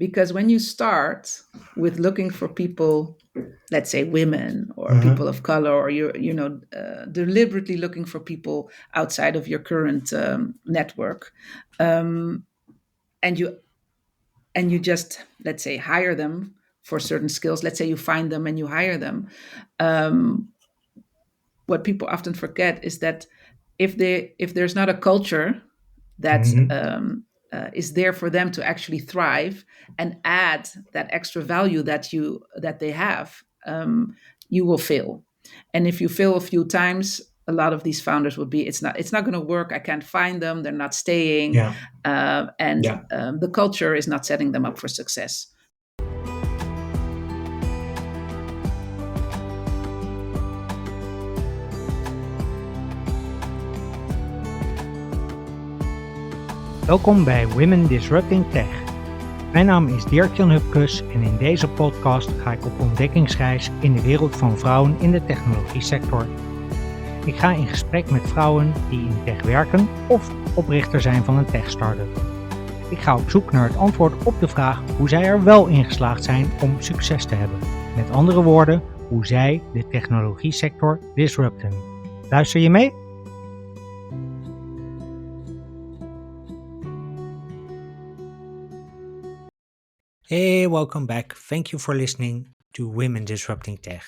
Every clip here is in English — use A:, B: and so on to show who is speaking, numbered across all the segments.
A: Because when you start with looking for people, let's say women or
B: Uh-huh.
A: people of color, or you're deliberately looking for people outside of your current network, um, and you just, let's say, hire them for certain skills. Let's say you find them and you hire them. um, what people often forget is that if there's not a culture that
B: Mm-hmm.
A: is there for them to actually thrive and add that extra value that they have, you will fail. And if you fail a few times, a lot of these founders will be, it's not going to work. I can't find them. They're not staying,
B: Yeah.
A: and
B: Yeah.
A: the culture is not setting them up for success.
C: Welkom bij Women Disrupting Tech. Mijn naam is Dirk-Jan Hupkes en in deze podcast ga ik op ontdekkingsreis in de wereld van vrouwen in de technologiesector. Ik ga in gesprek met vrouwen die in tech werken of oprichter zijn van een tech-startup. Ik ga op zoek naar het antwoord op de vraag hoe zij er wel in geslaagd zijn om succes te hebben. Met andere woorden, hoe zij de technologiesector disrupten. Luister je mee? Hey, welcome back. Thank you for listening to Women Disrupting Tech.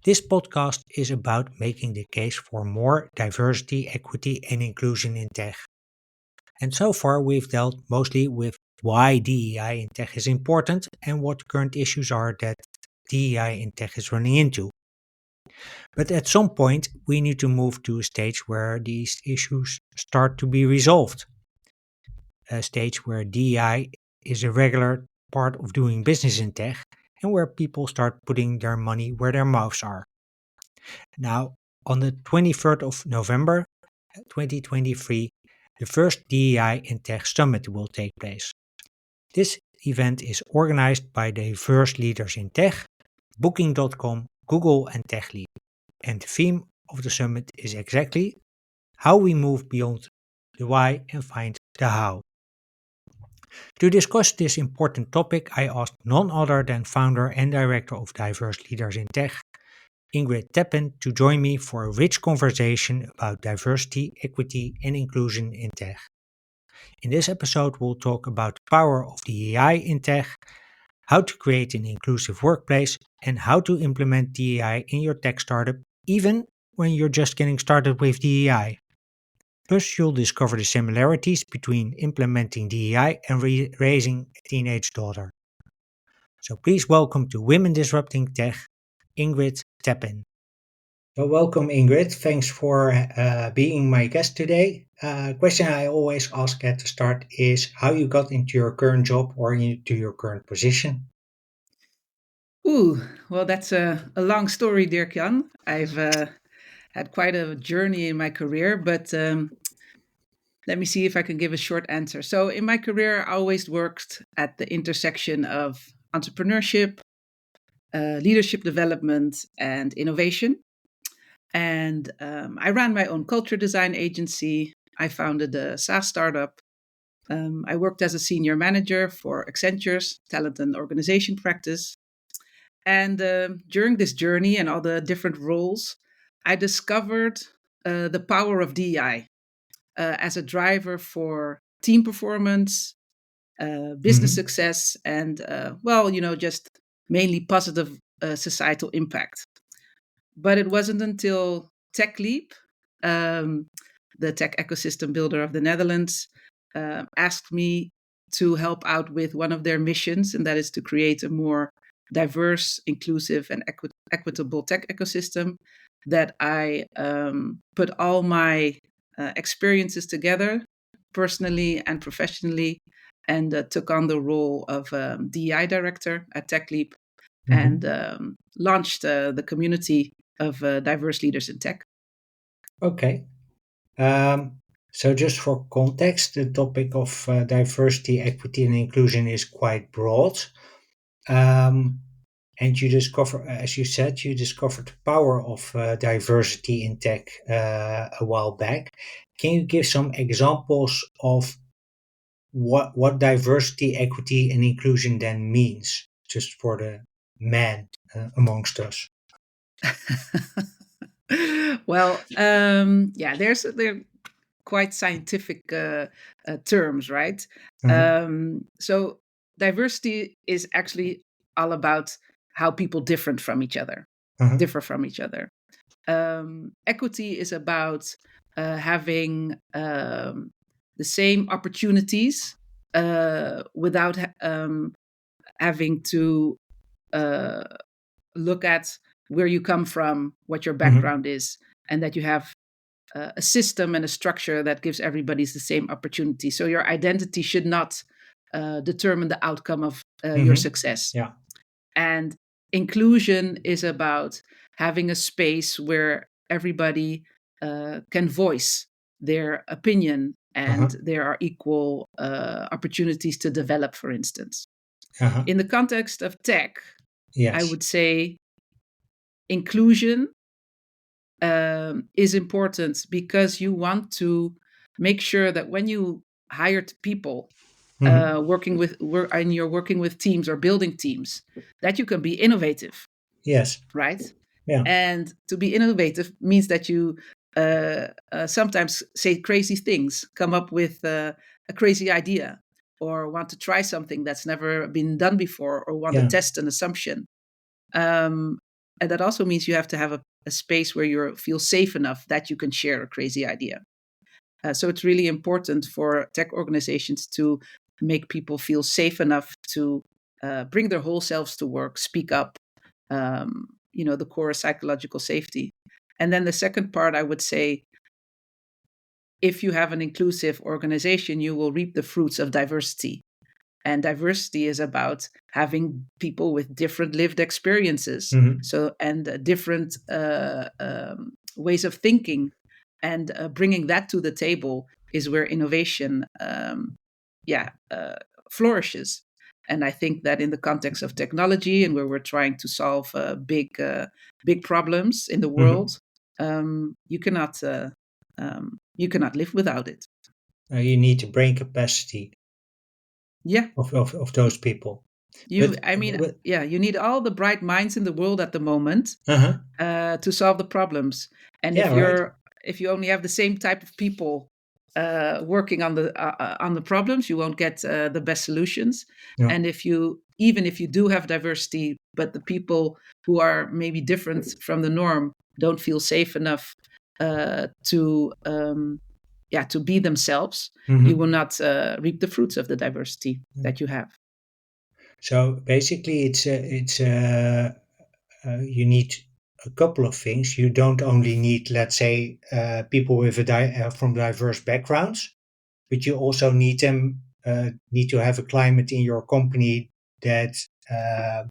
C: This podcast is about making the case for more diversity, equity, and inclusion in tech. And so far, we've dealt mostly with why DEI in tech is important and what current issues are that DEI in tech is running into. But at some point, we need to move to a stage where these issues start to be resolved. A stage where DEI is a regular part of doing business in tech and where people start putting their money where their mouths are. Now, on the 23rd of November 2023, the first DEI in Tech Summit will take place. This event is organized by diverse leaders in tech, Booking.com, Google, and TechLeap. And the theme of the summit is exactly how we move beyond the why and find the how. To discuss this important topic, I asked none other than founder and director of Diverse Leaders in Tech, Ingrid Tappin, to join me for a rich conversation about diversity, equity, and inclusion in tech. In this episode, we'll talk about the power of DEI in tech, how to create an inclusive workplace, and how to implement DEI in your tech startup, even when you're just getting started with DEI. Plus, you'll discover the similarities between implementing DEI and raising a teenage daughter. So please welcome to Women Disrupting Tech, Ingrid Tappin. So welcome, Ingrid. Thanks for being my guest today. Question I always ask at the start is how you got into your current job or into your current position.
A: Ooh, well, that's a long story, Dirk Jan. I've had quite a journey in my career, but let me see if I can give a short answer. So, in my career, I always worked at the intersection of entrepreneurship, leadership development, and innovation. And I ran my own culture design agency. I founded a SaaS startup. I worked as a senior manager for Accenture's talent and organization practice. And during this journey and all the different roles, I discovered the power of DEI as a driver for team performance, business
B: Mm-hmm.
A: success, and just mainly positive societal impact. But it wasn't until TechLeap, um, the tech ecosystem builder of the Netherlands, asked me to help out with one of their missions, and that is to create a more diverse, inclusive, and equitable tech ecosystem. That I put all my experiences together, personally and professionally, and took on the role of DEI director at TechLeap, and
B: Mm-hmm.
A: launched the community of diverse leaders in tech.
B: Okay. Um, so just for context, the topic of diversity, equity, and inclusion is quite broad. Um, and you discover, as you said, you discovered the power of diversity in tech a while back. Can you give some examples of what diversity, equity, and inclusion then means, just for the man amongst us.
A: Well, yeah, they're quite scientific terms, right?
B: Mhm,
A: So diversity is actually all about how people
B: mhm,
A: differ from each other. Equity is about having the same opportunities without having to uh, look at where you come from, what your
B: mhm,
A: background is, and that you have a system and a structure that gives everybody the same opportunity. So your identity should not determine the outcome of your
B: mhm.
A: success.
B: Yeah.
A: And inclusion is about having a space where everybody can voice their opinion and
B: Uh-huh.
A: there are equal opportunities to develop, for instance.
B: Uh-huh.
A: In the context of tech, I
B: Yes.
A: would say inclusion is important because you want to make sure that when you hired people
B: Mhm.
A: and you're working with teams or building teams, that you can be innovative,
B: Yes.
A: right?
B: Yeah.
A: And to be innovative means that you sometimes say crazy things, come up with a crazy idea, or want to try something that's never been done before, or want to
B: Yeah.
A: test an assumption. Um, and that also means you have to have a space where you feel safe enough that you can share a crazy idea. So it's really important for tech organizations to make people feel safe enough to bring their whole selves to work, speak up, the core psychological safety. And then the second part, I would say, if you have an inclusive organization, you will reap the fruits of diversity. And diversity is about having people with different lived experiences,
B: Mhm.
A: so and different ways of thinking, and bringing that to the table is where innovation, yeah, flourishes. And I think that in the context of technology and where we're trying to solve big problems in the
B: Mhm.
A: world, you cannot live without it.
B: You need the brain capacity
A: Yeah,
B: of those people.
A: you.
B: But,
A: I mean,
B: but
A: yeah, you need all the bright minds in the world at the moment
B: uh-huh.
A: to solve the problems. And
B: Yeah, right.
A: if you only have the same type of people working on the problems, you won't get the best solutions.
B: Yeah.
A: And even if you do have diversity, but the people who are maybe different from the norm don't feel safe enough to be themselves, you will
B: Mhm.
A: not reap the fruits of the diversity
B: Yeah.
A: that you have.
B: So basically, you need a couple of things. You don't only need, let's say, people with from diverse backgrounds, but you also need to have a climate in your company that uh,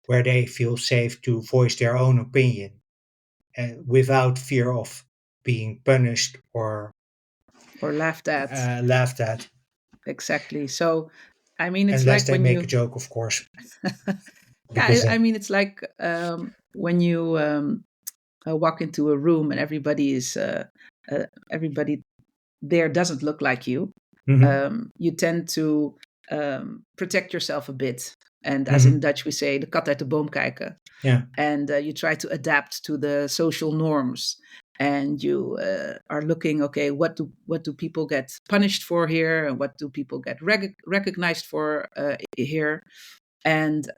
B: where they feel safe to voice their own opinion without fear of being punished or
A: Or laughed at.
B: laughed at,
A: Exactly. So, I mean, it's
B: unless
A: like
B: they
A: when
B: make a
A: you,
B: joke, of course,
A: yeah,
B: because
A: I mean, it's like when you walk into a room and everybody there doesn't look like you.
B: Mhm,
A: You tend to protect yourself a bit. And as in
B: mhm,
A: Dutch, we say, de kat uit de boom kijken.
B: yeah,
A: And you try to adapt to the social norms. And you are looking, okay, what do people get punished for here, and what do people get recognized for here? And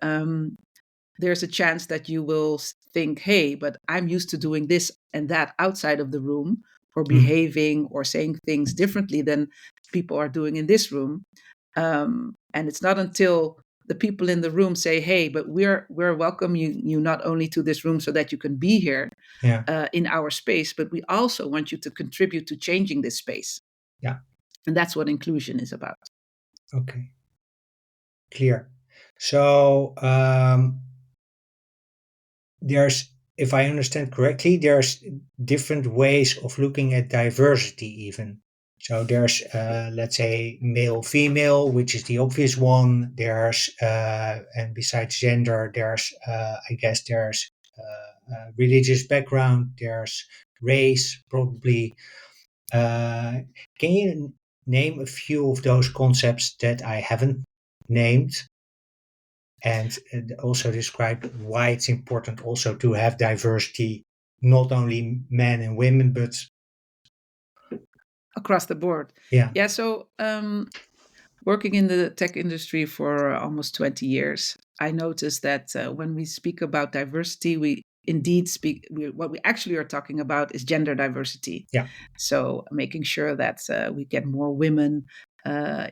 A: there's a chance that you will think, hey, but I'm used to doing this and that outside of the room, or
B: mhm,
A: behaving or saying things differently than people are doing in this room. And it's not until the people in the room say, hey, but we're welcome you not only to this room so that you can be here
B: yeah,
A: in our space, but we also want you to contribute to changing this space.
B: yeah.
A: And that's what inclusion is about.
B: Okay, clear. So there's, if I understand correctly, there's different ways of looking at diversity even. So there's, let's say, male, female, which is the obvious one. There's, and besides gender, there's, I guess there's religious background, there's race, probably. Uh, can you name a few of those concepts that I haven't named, and also describe why it's important also to have diversity, not only men and women, but
A: across the board.
B: yeah.
A: Yeah. So working in the tech industry for almost 20 years, I noticed that when we speak about diversity, we indeed what we actually are talking about is gender diversity.
B: Yeah.
A: So making sure that we get more women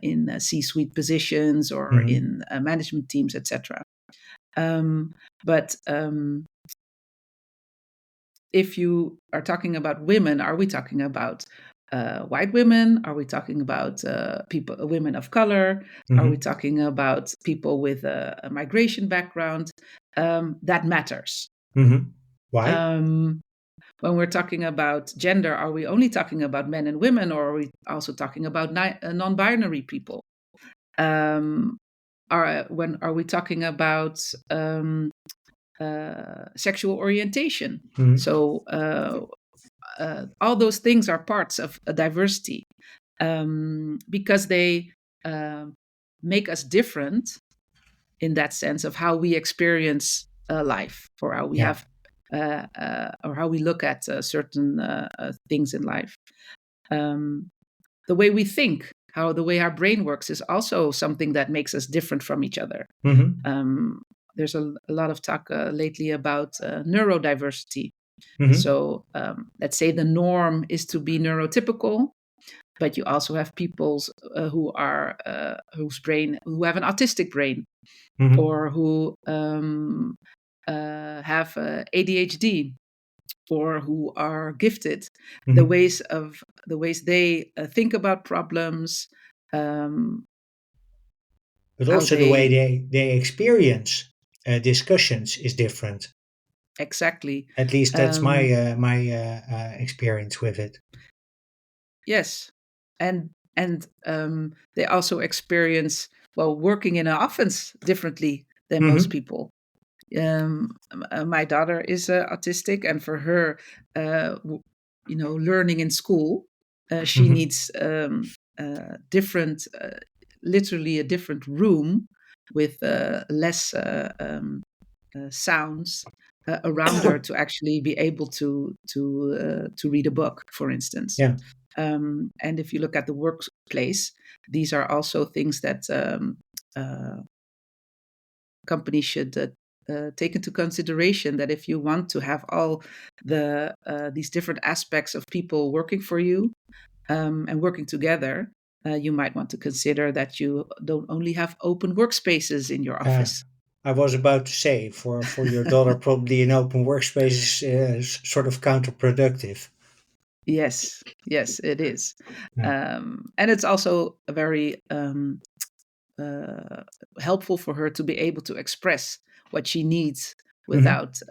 A: in C-suite positions or
B: Mhm.
A: in management teams, etc. But if you are talking about women, are we talking about white women? Are we talking about women of color? Are we
B: Mhm.
A: talking about people with a migration background? That matters.
B: Mhm. Why?
A: Um, when we're talking about gender, are we only talking about men and women, or are we also talking about non-binary people? Are we talking about sexual orientation?
B: Mhm.
A: So all those things are parts of a diversity because they uh, make us different in that sense of how we experience life, or how we
B: Yeah.
A: have or how we look at certain things in life. Um, the way we think, how the way our brain works, is also something that makes us different from each other.
B: Mhm.
A: Um, there's a lot of talk lately about neurodiversity.
B: Mhm.
A: So let's say the norm is to be neurotypical, but you also have people who have an autistic brain,
B: Mhm.
A: or who have ADHD, or who are gifted. The
B: Mhm.
A: ways they think about problems, um,
B: But
A: how
B: also the way
A: they
B: they experience discussions is different.
A: exactly.
B: At least that's
A: Um,
B: my experience with it.
A: yes, and they also experience, well, working in an office differently than most
B: Mhm.
A: people. My daughter is autistic, and for her, learning in school, she
B: Mhm.
A: needs literally a different room with less sounds around her to actually be able to read a book, for instance.
B: Yeah.
A: And if you look at the workplace, these are also things that uh, companies should take into consideration. That if you want to have all these different aspects of people working for you and working together, you might want to consider that you don't only have open workspaces in your
B: Uh,
A: office.
B: I was about to say for your daughter, probably an open workspace is sort of counterproductive.
A: Yes, yes, it is.
B: Yeah.
A: And it's also a very uh, helpful for her to be able to express what she needs
B: Mhm.
A: without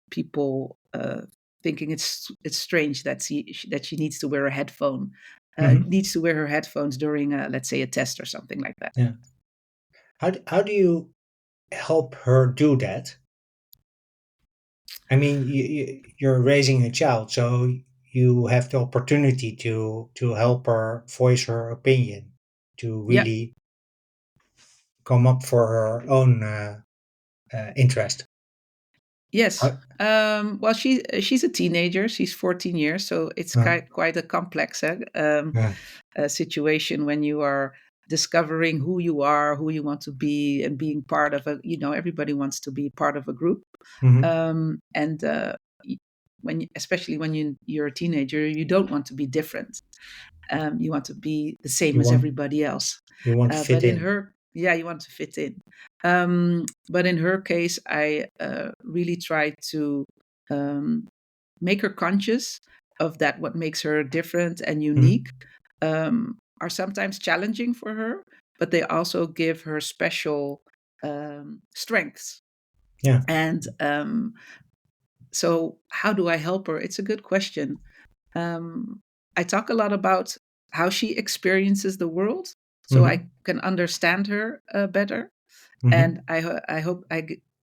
A: people thinking it's strange that she needs to wear a headphone,
B: Mhm.
A: needs to wear her headphones during, let's say, a test or something like that.
B: Yeah. How do you help her do that? I mean, you're raising a child, so you have the opportunity to help her voice her opinion, to
A: Yeah.
B: really come up for her own interest.
A: Yes.
B: How,
A: Well, she's a teenager. She's 14 years, so it's
B: uh,
A: quite a complex
B: uh,
A: situation when you are discovering who you are, who you want to be, and being part of a. Everybody wants to be part of a group,
B: mhm.
A: and especially when you're a teenager, you don't want to be different. You want to be the same
B: You
A: as
B: want
A: everybody else.
B: you want to fit
A: But in
B: in.
A: her, yeah, you want to fit in. But in her case, I really try to um, make her conscious of that. What makes her different and unique
B: Mhm.
A: are sometimes challenging for her, but they also give her special strengths.
B: Yeah.
A: And so, how do I help her? It's a good question. I talk a lot about how she experiences the world, so I
B: Mhm.
A: can understand her better. And
B: Mhm.
A: I hope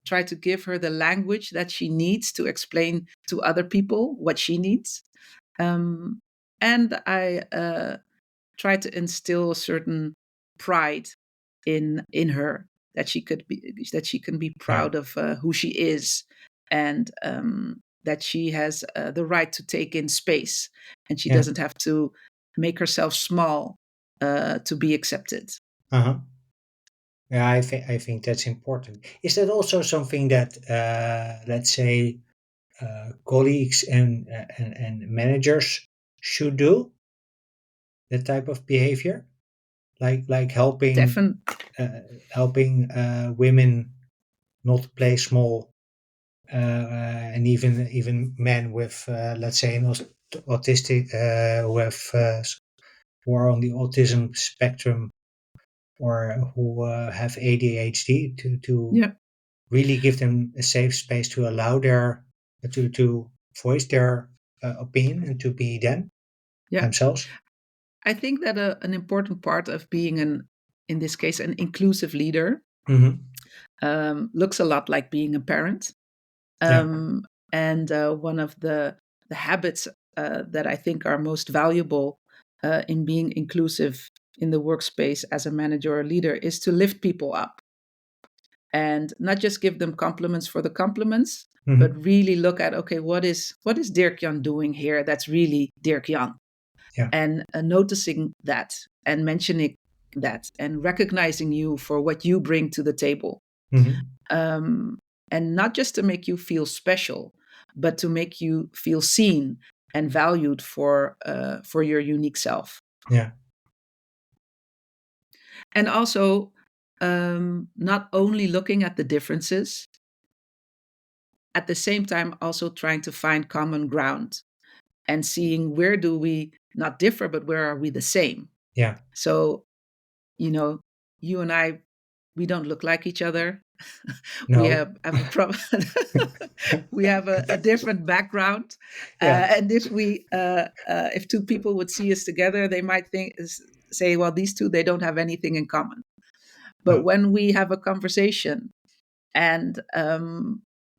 A: try to give her the language that she needs to explain to other people what she needs. Um, and I try to instill a certain pride in her, that she can be
B: Yeah.
A: proud of who she is, and that she has the right to take in space, and she
B: Yeah.
A: doesn't have to make herself small to be accepted.
B: Uh-huh. Yeah, I think that's important. Is that also something that, let's say, colleagues and managers should do? That type of behavior, like
A: Definitely.
B: helping women not play small, and even men with, let's say, an autistic, who are on the autism spectrum, or who have ADHD, to
A: Yeah,
B: really give them a safe space to allow to voice their opinion and to be
A: yeah.
B: themselves.
A: I think that an important part of being in this case, an inclusive leader,
B: Hmm.
A: looks a lot like being a parent.
B: Yeah.
A: Um, and one of the habits that I think are most valuable in being inclusive in the workspace as a manager or leader is to lift people up, and not just give them compliments for the compliments, but
B: Hmm.
A: really look at, okay, what is Dirk Jan doing here that's really Dirk Jan,
B: Yeah.
A: and noticing that, and mentioning that, and recognizing you for what you bring to the table,
B: Hmm.
A: um, and not just to make you feel special, but to make you feel seen and valued for your unique self.
B: Yeah.
A: And also, not only looking at the differences, at the same time also trying to find common ground, and seeing where do we not differ, but where are we the same.
B: Yeah.
A: So, you know, you and I, we don't look like each other. We
B: No.
A: have a problem. We have a different background,
B: Yeah.
A: and if two people would see us together, they might say, well, these two, they don't have anything in common. But
B: No.
A: when we have a conversation, and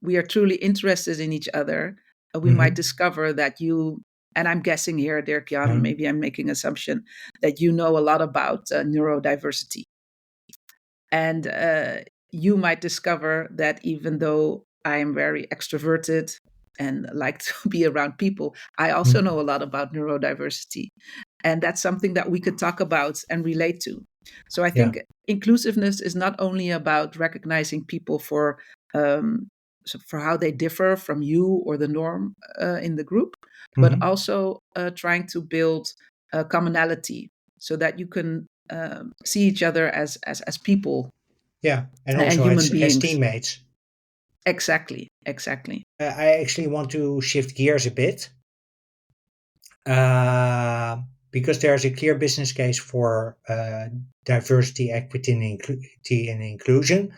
A: we are truly interested in each other, we might
B: Hmm.
A: discover that you, and I'm guessing here, Dirk Jan,
B: Yeah.
A: maybe I'm making assumption, that you know a lot about neurodiversity. And you might discover that even though I am very extroverted and like to be around people, I also
B: Mm.
A: know a lot about neurodiversity. And that's something that we could talk about and relate to. So I
B: Yeah.
A: think inclusiveness is not only about recognizing people um, for how they differ from you or the norm in the group, but
B: Hmm.
A: also trying to build a commonality so that you can see each other as people
B: Yeah. And
A: and
B: also
A: human
B: as
A: beings.
B: teammates.
A: Exactly, exactly.
B: I actually want to shift gears a bit, uh, because there's a clear business case for diversity, equity, and inclusion.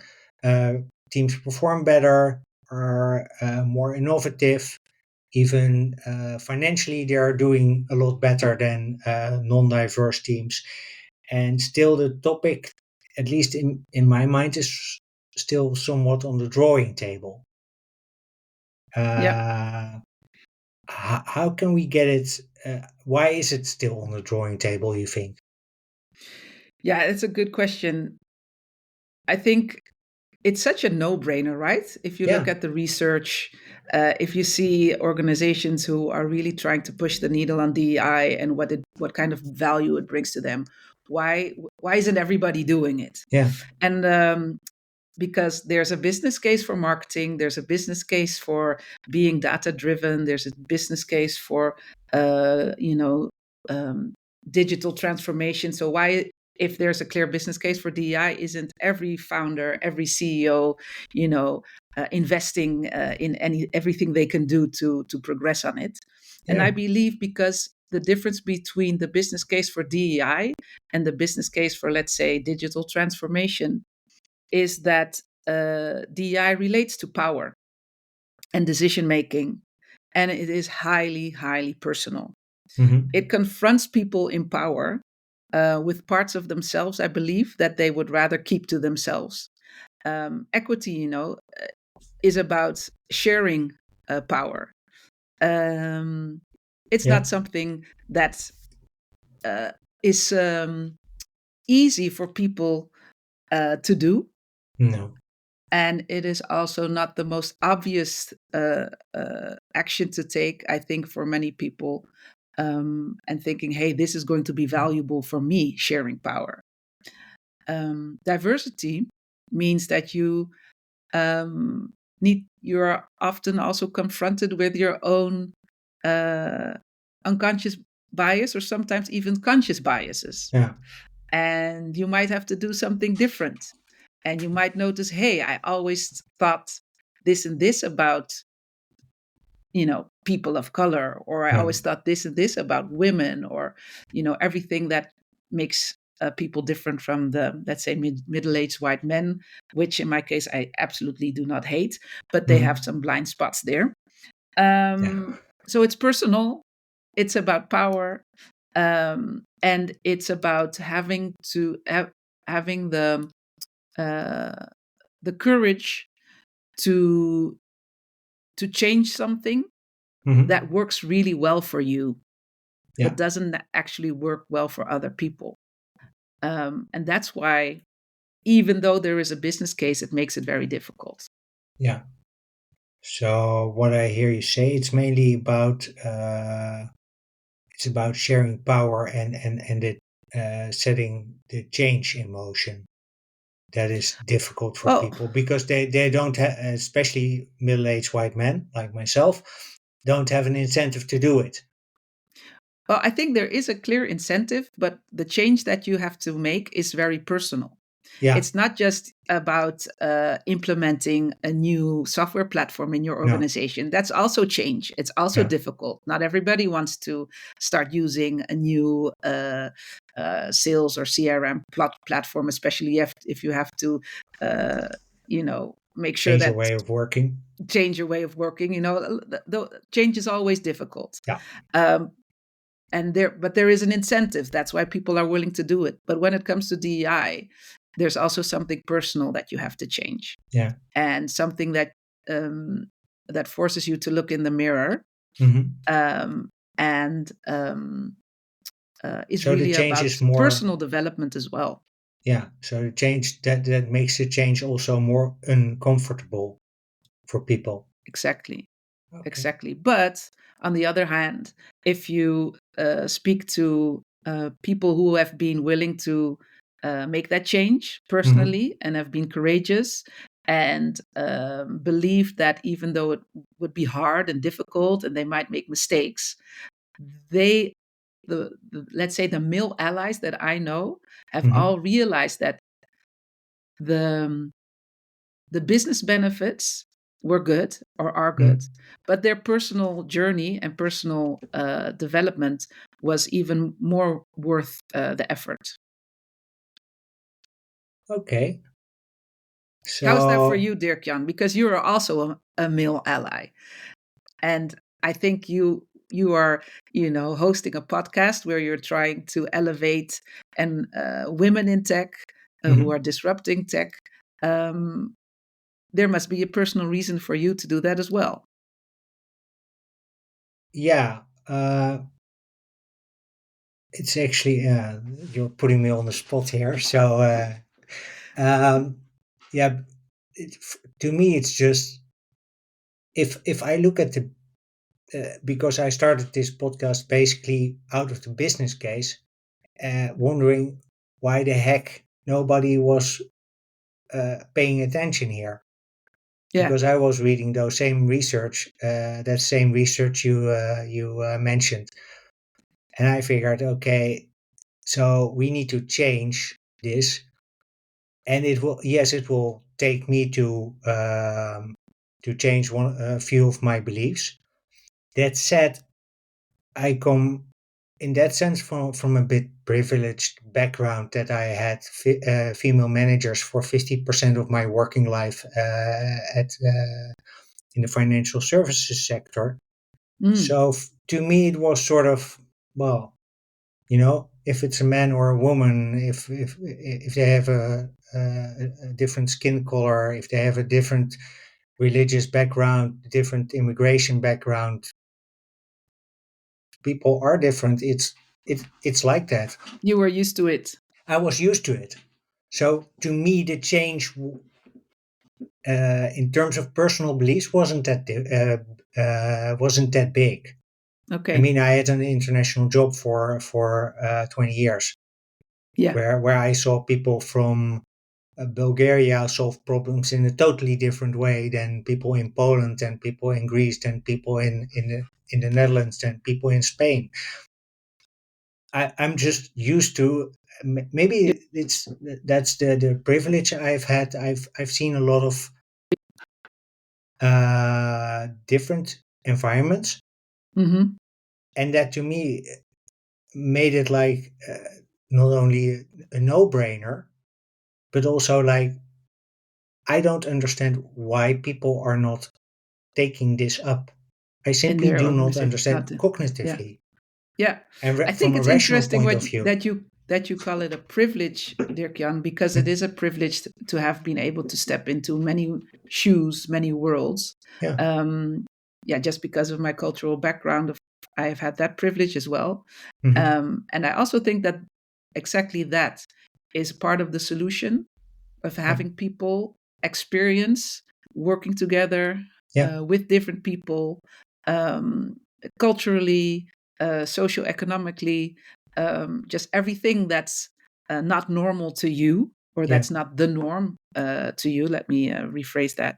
B: Uh, Teams perform better, are more innovative. Even financially, they are doing a lot better than non-diverse teams. And still, the topic, at least in my mind, is still somewhat on the drawing table.
A: Yeah,
B: Uh, how can we get it? Why is it still on the drawing table, you think?
A: yeah, it's a good question. I think it's such a no-brainer, right? If you look
B: Yeah.
A: at the research, if you see organizations who are really trying to push the needle on DEI and what kind of value it brings to them, why isn't everybody doing it?
B: Yeah.
A: And because there's a business case for marketing, there's a business case for being data driven, there's a business case for uh, you know um, digital transformation. So why, if there's a clear business case for DEI, isn't every founder, every CEO, investing in everything they can do to progress on it? And I
B: Yeah.
A: believe because the difference between the business case for DEI and the business case for, let's say, digital transformation is that DEI relates to power and decision making, and it is highly, highly personal.
B: Hmm.
A: It confronts people in power with parts of themselves, I believe, that they would rather keep to themselves. Equity, is about sharing power. Um, it's
B: Yeah.
A: not something that's is easy for people to do,
B: No.
A: and it is also not the most obvious action to take, I think, for many people, and thinking, hey, this is going to be valuable for me, sharing power. Diversity means that you're often also confronted with your own uh, unconscious bias, or sometimes even conscious biases,
B: Yeah.
A: and you might have to do something different, and you might notice, hey, I always thought this and this about people of color, or I
B: Yeah.
A: always thought this and this about women, or everything that makes people different from the, let's say, middle-aged white men, which in my case I absolutely do not hate, but they have
B: Mhm.
A: some blind spots there.
B: Yeah.
A: So it's personal, it's about power, and it's about having uh, the courage to change something
B: Mhm.
A: that works really well for you, but
B: Yeah.
A: doesn't actually work well for other people. And that's why, even though there is a business case, it makes it very difficult.
B: Yeah. So what I hear you say, it's about sharing power and it setting the change in motion. That is difficult for
A: Well,
B: people because they don't have, especially middle-aged white men like myself, don't have an incentive to do it.
A: well, I think there is a clear incentive, but the change that you have to make is very personal.
B: Yeah.
A: It's not just about implementing a new software platform in your
B: No.
A: organization. That's also change. It's also
B: Yeah.
A: difficult. Not everybody wants to start using a new sales or CRM platform, especially if you have to, make sure
B: Change your
A: that
B: way of working.
A: change your way of working. The change is always difficult.
B: Yeah.
A: Um, but there is an incentive. That's why people are willing to do it. But when it comes to DEI, there's also something personal that you have to change,
B: Yeah.
A: and something um, that forces you to look in the mirror,
B: Hmm.
A: um, and is
B: So the
A: really
B: change
A: about
B: is more,
A: personal development as well.
B: yeah. So the change that makes the change also more uncomfortable for people.
A: Exactly.
B: Okay.
A: Exactly. But on the other hand, if you speak to people who have been willing to make that change
B: Hmm.
A: personally, and have been courageous, and believe that even though it would be hard and difficult and they might make mistakes, they, let's say, the male allies that I know, have
B: Hmm.
A: all realized that the the business benefits were good, or are good,
B: Hmm.
A: but their personal journey and personal development was even more worth the effort.
B: Okay.
A: How's that for
B: So,
A: you, Dirk Jan? Because you are also a male ally, and I think you are, hosting a podcast where you're trying to elevate and women in tech, who
B: mhm.
A: are disrupting tech. Um, there must be a personal reason for you to do that as well.
B: Yeah. It's actually, you're putting me on the spot here. So, um, yeah, to me, it's just if I look at the because I started this podcast basically out of the business case, wondering why the heck nobody was paying attention here.
A: Yeah.
B: Because I was reading those same research, that same research you mentioned, and I figured, okay, so we need to change this, and it will, yes, it will take me to change a few of my beliefs. That said, I come in that sense from a bit privileged background that I had female managers for 50% of my working life at in the financial services sector.
A: Mm.
B: So to me, it was sort of, well, if it's a man or a woman, if they have a different skin color, if they have a different religious background, different immigration background, people are different. it's like that.
A: You were used to it.
B: I was used to it. So to me, the change in terms of personal beliefs wasn't that big. I
A: Okay.
B: mean, I had an international job for 20 years,
A: Yeah.
B: where I saw people from Bulgaria solve problems in a totally different way than people in Poland and people in Greece and people in the Netherlands and people in Spain. I'm just used to
A: Yeah.
B: maybe that's the privilege I've had. I've seen a lot of different environments,
A: Mm-hmm.
B: and that to me made it like not only a no-brainer, but also like I don't understand why people are not taking this up. I
A: In
B: simply
A: their
B: do not
A: organization. Not
B: understand
A: the, yeah.
B: cognitively
A: Yeah,
B: and
A: I
B: from
A: think
B: a
A: it's
B: rational
A: interesting
B: point of view.
A: that you call it a privilege, Dirk-Jan, because it is a privilege to have been able to step into many shoes, many worlds.
B: Yeah.
A: Um, yeah, just because of my cultural background, I have had that privilege as well,
B: Hmm.
A: and I also think that exactly that is part of the solution of
B: Yeah.
A: having people experience working together
B: Yeah.
A: with different people, um, culturally, socioeconomically, just everything that's not normal to you or
B: Yeah.
A: that's not the norm to you. Let me rephrase that.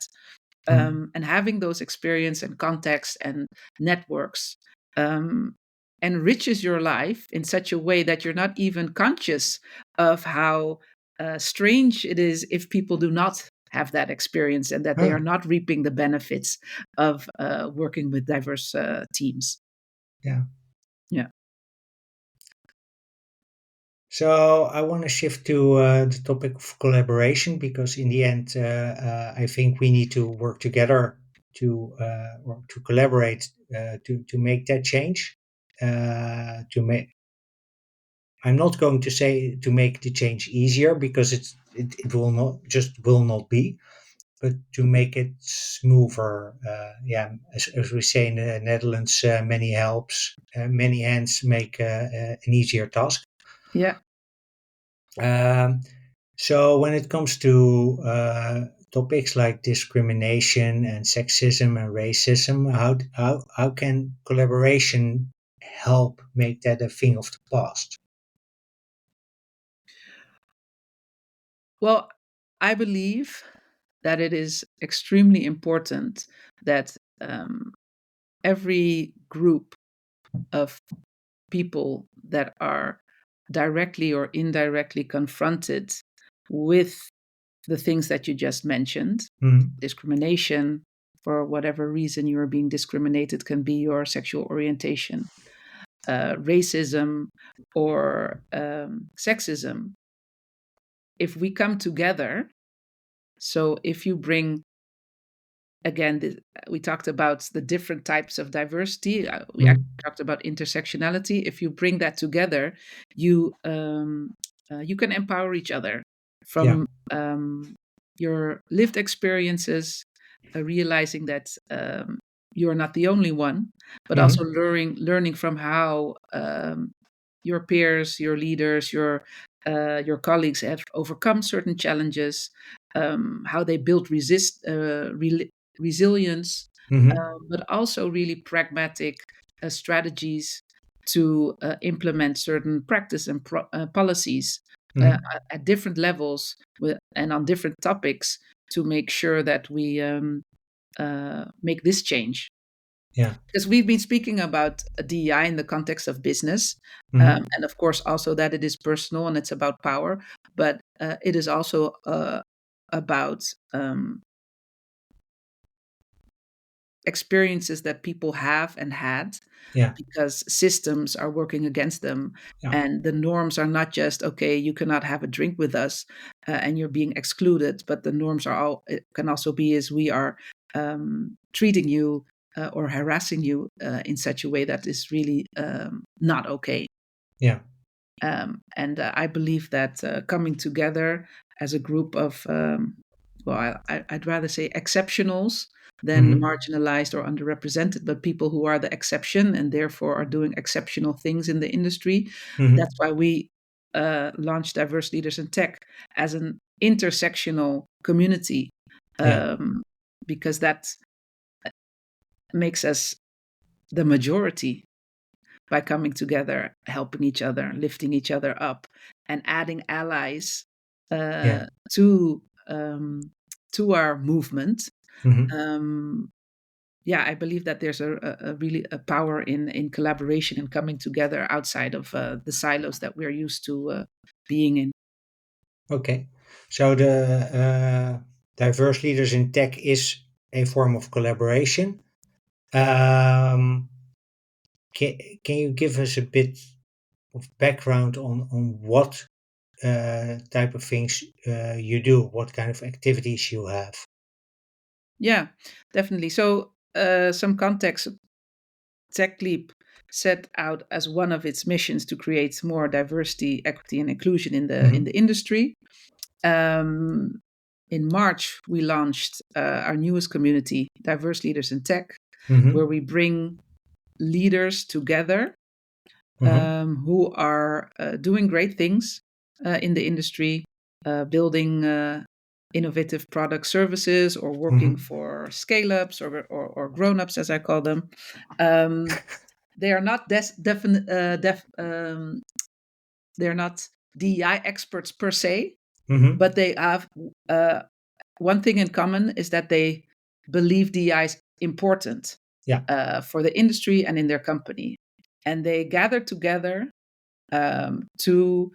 B: Mhm.
A: And having those experience and context and networks um, enriches your life in such a way that you're not even conscious of how strange it is if people do not have that experience and that they are
B: Ah,
A: not reaping the benefits of working with diverse teams.
B: yeah.
A: Yeah.
B: So I want to shift to the topic of collaboration because in the end, I think we need to work together or to collaborate to make that change. To make, I'm not going to say to make the change easier because it will not be, but to make it smoother. Yeah, as we say in the Netherlands, many hands make an easier task.
A: Yeah.
B: Um, so when it comes to topics like discrimination and sexism and racism, how can collaboration help make that a thing of the past?
A: Well, I believe that it is extremely important that every group of people that are directly or indirectly confronted with the things that you just mentioned,
B: Mhm.
A: discrimination, for whatever reason you are being discriminated, can be your sexual orientation, racism, or sexism. If we come together, so if you bring again, we talked about the different types of diversity. We actually
B: Mhm.
A: talked about intersectionality. If you bring that together, you you can empower each other
B: Yeah.
A: from your lived experiences, realizing that you're not the only one, but also
B: Mhm.
A: learning from how your peers, your leaders, your colleagues have overcome certain challenges, how they build resilience,
B: Mhm.
A: but also really pragmatic strategies to implement certain practice and policies
B: Mhm.
A: at different levels and on different topics to make sure that we make this change.
B: Yeah.
A: Because we've been speaking about DEI in the context of business,
B: Mhm.
A: and of course also that it is personal and it's about power, but it is also about experiences that people have and had
B: Yeah.
A: because systems are working against them,
B: Yeah.
A: and the norms are not just okay, you cannot have a drink with us and you're being excluded, but the norms are all, it can also be is we are treating you or harassing you in such a way that is really not okay.
B: Yeah.
A: And I believe that coming together as a group of well, I'd rather say exceptionals, than
B: Mhm.
A: marginalized or underrepresented, but people who are the exception and therefore are doing exceptional things in the industry. That's
B: Mhm.
A: why we launched Diverse Leaders in Tech as an intersectional community,
B: Yeah.
A: um, because that makes us the majority by coming together, helping each other, lifting each other up, and adding allies
B: Yeah.
A: to our movement.
B: Mhm.
A: Um, yeah, I believe that there's a really a power in collaboration and coming together outside of the silos that we're used to being in.
B: Okay. So the diverse leaders in tech is a form of collaboration. Um, can you give us a bit of background on what type of things you do, what kind of activities you have?
A: Yeah, definitely. So some context. TechLeap set out as one of its missions to create more diversity, equity, and inclusion in
B: Mhm.
A: the industry. Um, in March, we launched our newest community, Diverse Leaders in Tech, where
B: Mhm.
A: we bring leaders together
B: Mhm.
A: who are doing great things in the industry, building innovative product services, or working
B: Mhm.
A: for scale ups or grown ups, as I call them. Um, they are not they're not DEI experts per se,
B: Mhm.
A: but they have uh, one thing in common is that they believe DEI is important
B: Yeah.
A: for the industry and in their company, and they gather together to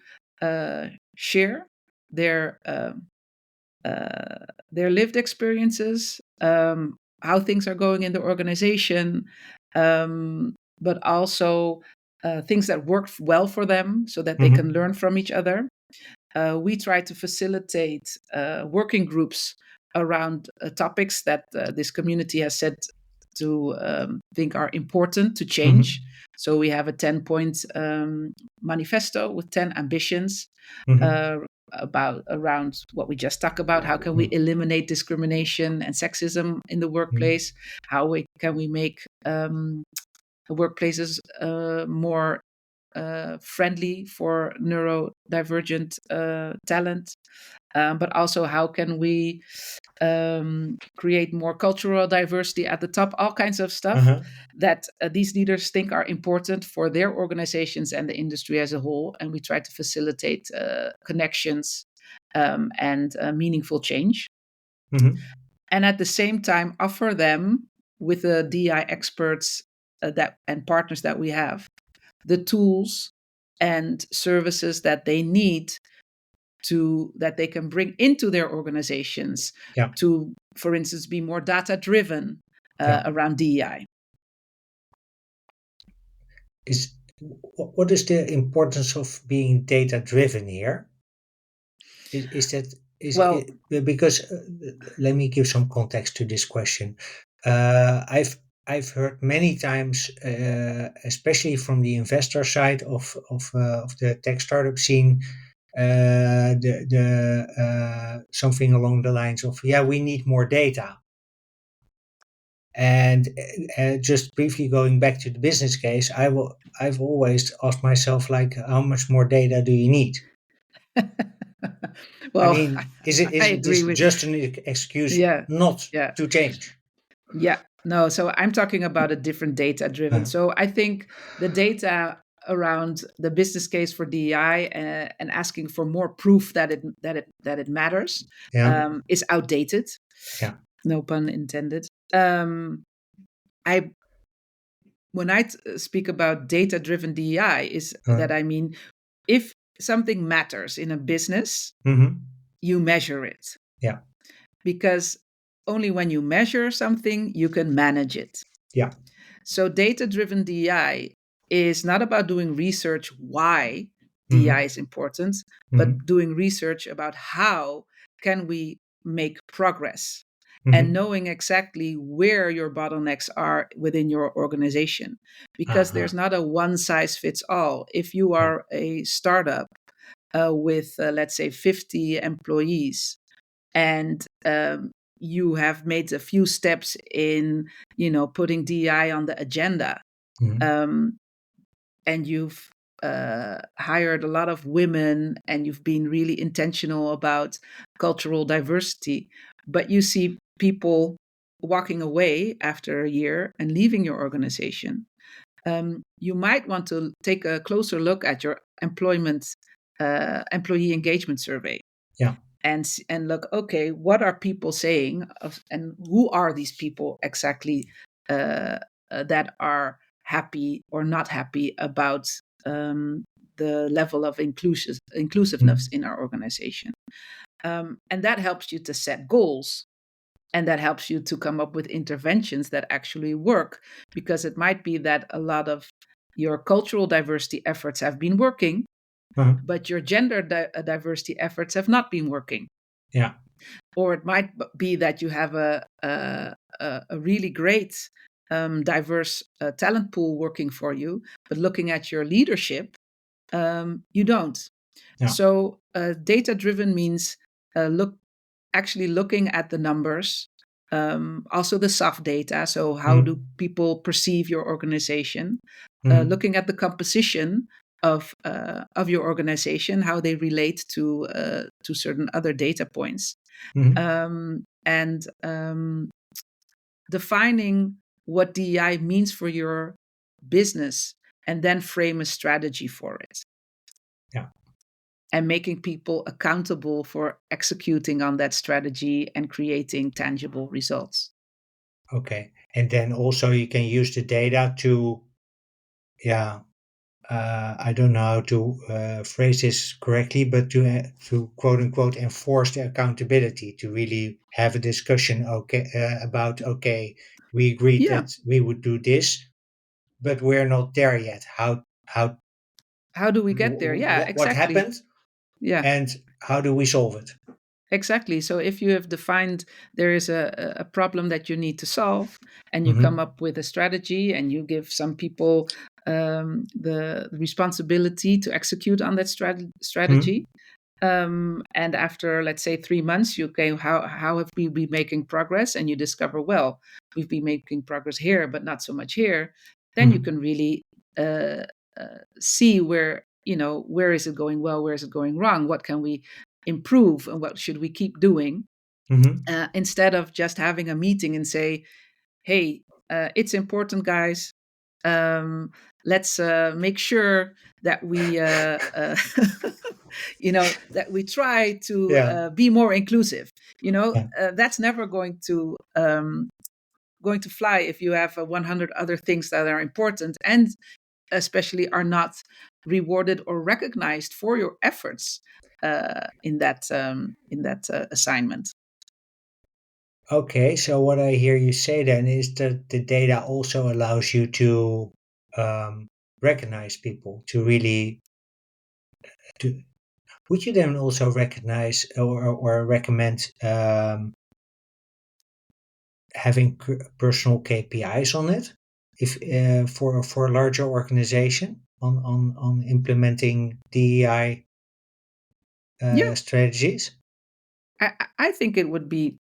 A: share their um, their lived experiences, how things are going in the organization, but also things that work well for them so that they can
B: Mhm.
A: learn from each other. We try to facilitate working groups around topics that this community has said to think are important to change.
B: Mhm.
A: So we have a 10-point manifesto with 10 ambitions
B: Mhm.
A: uh, about around what we just talked about. How can we
B: Mhm.
A: eliminate discrimination and sexism in the
B: Mhm.
A: workplace? Can we make workplaces more friendly for neurodivergent talent? But also, how can we create more cultural diversity at the top? All kinds of stuff
B: Uh-huh.
A: that these leaders think are important for their organizations and the industry as a whole. And we try to facilitate connections and meaningful change.
B: Mhm.
A: And at the same time, offer them with the DI experts that and partners that we have the tools and services that they need to that they can bring into their organizations
B: Yeah.
A: to, for instance, be more data driven
B: Yeah.
A: around DEI.
B: Is what is the importance of being data driven here? Is that is
A: Well,
B: it because let me give some context to this question. I've heard many times, especially from the investor side of the tech startup scene, the something along the lines of, yeah, we need more data. And just briefly going back to the business case, I've always asked myself, like, how much more data do you need? I
A: well,
B: mean,
A: I
B: isn't
A: agree
B: this
A: with,
B: just an excuse
A: yeah,
B: not
A: yeah.
B: to change?
A: Yeah, no, so I'm talking about a different data driven.
B: Uh,
A: So I think the data around the business case for DEI and asking for more proof that it matters
B: yeah,
A: is outdated.
B: yeah,
A: No pun intended. I When speak about data driven DEI, is
B: uh,
A: that I mean if something matters in a business,
B: hmm,
A: you measure it,
B: yeah,
A: because only when you measure something you can manage it.
B: yeah,
A: So data driven DEI is not about doing research why DEI
B: hmm,
A: is important, but
B: hmm,
A: doing research about how can we make progress and
B: hmm,
A: knowing exactly where your bottlenecks are within your organization, because
B: uh-huh,
A: there's not a one size fits all. If you
B: yeah,
A: are a startup with let's say 50 employees and you have made a few steps in, putting DEI on the agenda,
B: Mhm.
A: um, and you've hired a lot of women, and you've been really intentional about cultural diversity, but you see people walking away after a year and leaving your organization, you might want to take a closer look at your employee engagement survey,
B: Yeah.
A: and look, okay, what are people saying, and who are these people exactly, uh, that are happy or not happy about, the level of inclusiveness
B: Mhm.
A: in our organization, and that helps you to set goals, and that helps you to come up with interventions that actually work, because it might be that a lot of your cultural diversity efforts have been working,
B: Uh-huh.
A: but your gender diversity efforts have not been working.
B: Yeah.
A: Or it might be that you have a really great, diverse talent pool working for you, but looking at your leadership, you don't.
B: Yeah.
A: So data driven means actually looking at the numbers, also the soft data. So how do
B: Mhm.
A: people perceive your organization?
B: Mhm.
A: Looking at the composition of your organization, how they relate to certain other data points,
B: Mhm.
A: and defining what DEI means for your business, and then frame a strategy for it,
B: Yeah.
A: and making people accountable for executing on that strategy and creating tangible results.
B: Okay. And then also you can use the data to, yeah, I don't know how to phrase this correctly, but to quote unquote enforce the accountability, to really have a discussion, about, okay, we agreed
A: Yeah.
B: that we would do this, but we're not there yet.
A: How do we get there? Yeah,
B: What
A: exactly.
B: happened,
A: Yeah.
B: and how do we solve it?
A: Exactly. So if you have defined there is a problem that you need to solve, and you come
B: Mm-hmm.
A: up with a strategy, and you give some people, the responsibility to execute on that
B: Mm-hmm.
A: strategy, and after, let's say, 3 months, you go, how have we been making progress? And you discover, well, we've been making progress here, but not so much here. Then you
B: Mm-hmm.
A: can really see where is it going well, where is it going wrong, what can we improve, and what should we keep doing,
B: Mm-hmm.
A: instead of just having a meeting and say, hey, it's important, guys. Um, let's make sure that we that we try to
B: Yeah.
A: be more inclusive.
B: Yeah.
A: That's never going to fly if you have 100 other things that are important, and especially are not rewarded or recognized for your efforts in that assignment.
B: Okay, so what I hear you say then is that the data also allows you to um, recognize people, to really to. Would you then also recognize or recommend having personal KPIs on it, if for a larger organization on implementing DEI
A: Yeah,
B: strategies?
A: I think it would be,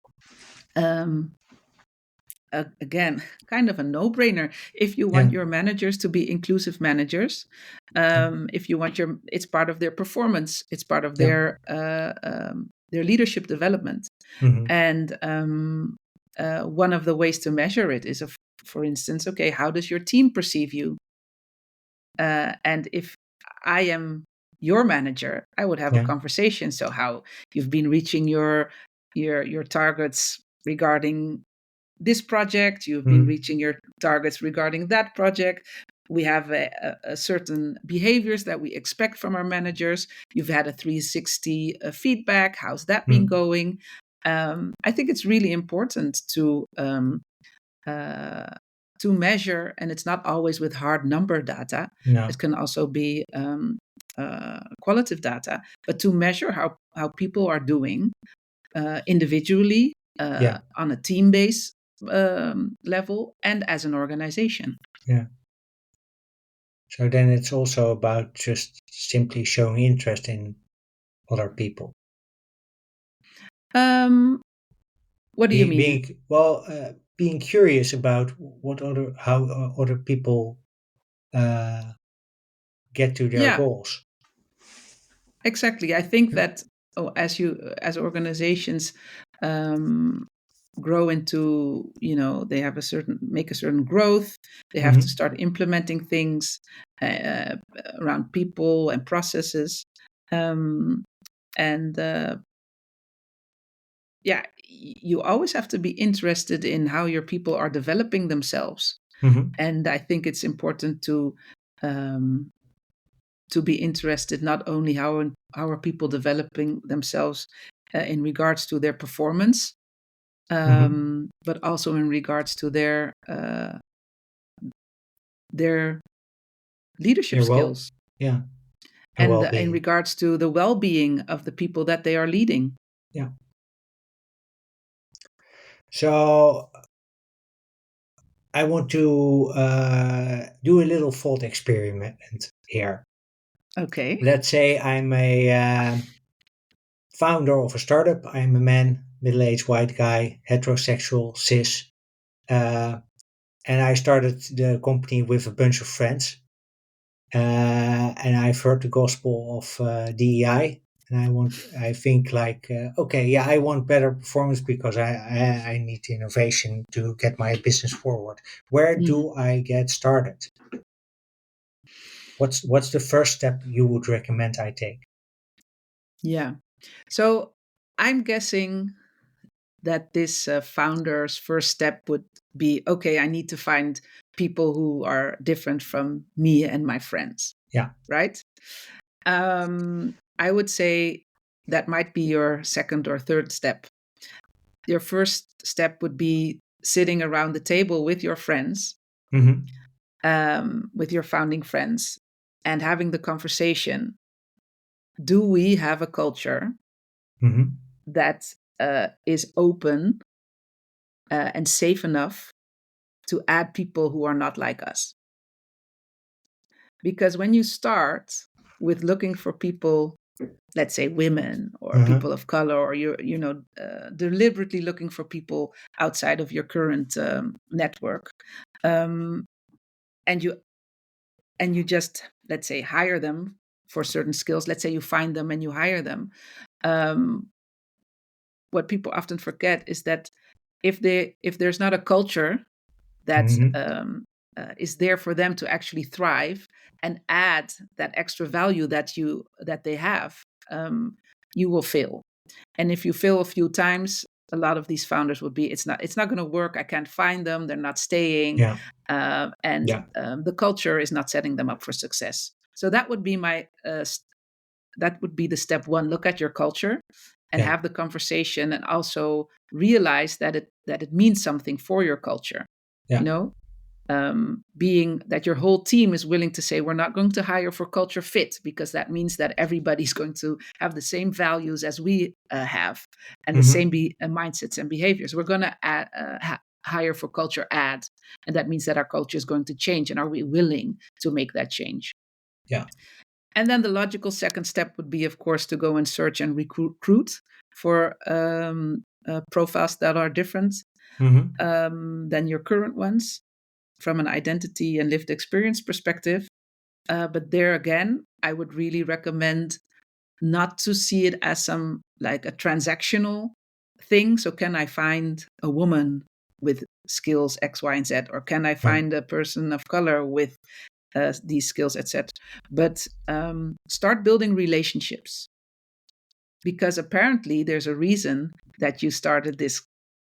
A: um, again, kind of a no-brainer if you
B: Yeah.
A: want your managers to be inclusive managers.
B: Yeah.
A: If you want it's part of their performance, it's part of
B: Yeah.
A: their leadership development.
B: Hmm.
A: And one of the ways to measure it is, for instance, okay, how does your team perceive you? And if I am your manager, I would have a
B: Yeah.
A: conversation. So how you've been reaching your targets regarding this project, you've been
B: Mm.
A: reaching your targets regarding that project. We have a certain behaviors that we expect from our managers. You've had a 360 feedback. How's that been
B: Mm.
A: going? I think it's really important uh, to measure, and it's not always with hard number data. It
B: No.
A: can also be qualitative data, but to measure how people are doing individually,
B: Yeah.
A: on a team base level, and as an organization.
B: Yeah. So then it's also about just simply showing interest in other people.
A: Um, What do you mean?
B: Being curious about what other how other people uh, get to their
A: Yeah,
B: goals.
A: exactly. I think that as organizations um, grow into, they have make a certain growth, they have to
B: Hmm.
A: start implementing things uh, around people and processes, um, and yeah, you always have to be interested in how your people are developing themselves.
B: Hmm.
A: And I think it's important um, to be interested not only how are people developing themselves in regards to their performance,
B: Hmm.
A: but also in regards to their leadership
B: Yeah, well,
A: skills,
B: yeah, and
A: and in
B: well-being.
A: regards to the well-being of the people that they are leading.
B: Yeah. So I want to do a little thought experiment here.
A: Okay.
B: Let's say I'm a founder of a startup. I'm a man, middle-aged white guy, heterosexual, cis, uh, and I started the company with a bunch of friends. And I've heard the gospel of DEI, and I think like, okay, yeah, I want better performance because I need innovation to get my business forward. Where
A: Mhm.
B: do I get started? What's the first step you would recommend I take?
A: Yeah. So I'm guessing that this founder's first step would be, okay, I need to find people who are different from me and my friends,
B: Yeah.
A: right? I would say that might be your second or third step. Your first step would be sitting around the table with your friends,
B: Mm-hmm.
A: with your founding friends, and having the conversation. Do we have a culture
B: Mm-hmm.
A: that is open and safe enough to add people who are not like us? Because when you start with looking for people, let's say women or
B: Uh-huh.
A: people of color, or you're deliberately looking for people outside of your current network, um, and you just, let's say, hire them for certain skills. Let's say you find them and you hire them. um, what people often forget is that if there's not a culture that
B: Mm-hmm.
A: is there for them to actually thrive and add that extra value that they have, um, you will fail. And if you fail a few times, a lot of these founders would be, it's not going to work. I can't find them. They're not staying,
B: Yeah.
A: and
B: Yeah.
A: the culture is not setting them up for success. So that would be that would be the step one. Look at your culture and
B: Yeah.
A: have the conversation, and also realize that it means something for your culture. You
B: Yeah.
A: know, being that your whole team is willing to say, we're not going to hire for culture fit, because that means that everybody's going to have the same values as we have, and the
B: Mm-hmm.
A: same mindsets and behaviors. We're going to hire for culture add, and that means that our culture is going to change, and are we willing to make that change?
B: Yeah.
A: And then the logical second step would be, of course, to go and search and recruit for profiles that are different
B: Mm-hmm.
A: than your current ones from an identity and lived experience perspective. But there again, I would really recommend not to see it as some like a transactional thing. So, can I find a woman with skills X, Y, and Z, or can I
B: Yeah.
A: find a person of color with these skills, etc.? But start building relationships, because apparently there's a reason that you started this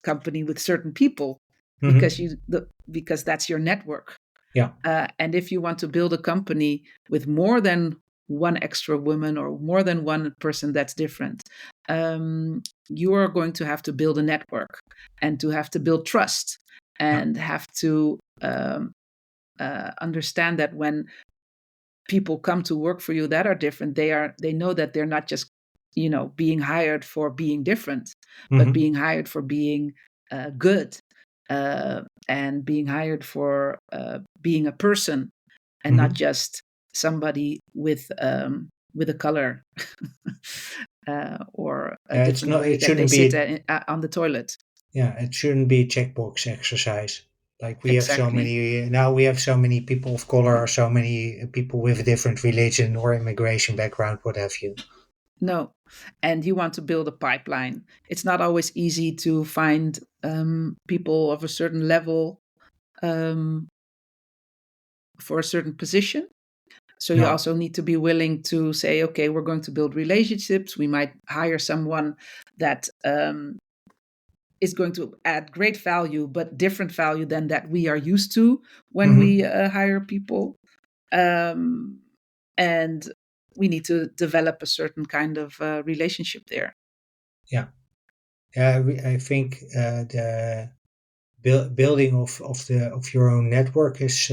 A: company with certain people, because
B: Mm-hmm.
A: because that's your network.
B: Yeah.
A: And if you want to build a company with more than one extra woman or more than one person that's different, you are going to have to build a network, and to have to build trust,
B: Yeah.
A: and have to understand that when people come to work for you that are different, they know that they're not just being hired for being different, but
B: Mm-hmm.
A: being hired for being good, and being hired for being a person, and not
B: Mm-hmm.
A: just somebody with a color or a
B: Yeah. It's
A: different
B: not.
A: way
B: It
A: that they
B: shouldn't
A: sit
B: be.
A: on the toilet.
B: Yeah, it shouldn't be a checkbox exercise. Like we have so
A: Exactly.
B: many now, we have so many people of color, or so many people with a different religion or immigration background, what have you.
A: No. And you want to build a pipeline. It's not always easy to find people of a certain level um, for a certain position. So you
B: No.
A: also need to be willing to say, okay, we're going to build relationships. We might hire someone that is going to add great value, but different value than that we are used to when we
B: Hmm.
A: hire people. Um, and we need to develop a certain kind of relationship there.
B: Yeah. Yeah, I think the building of your own network is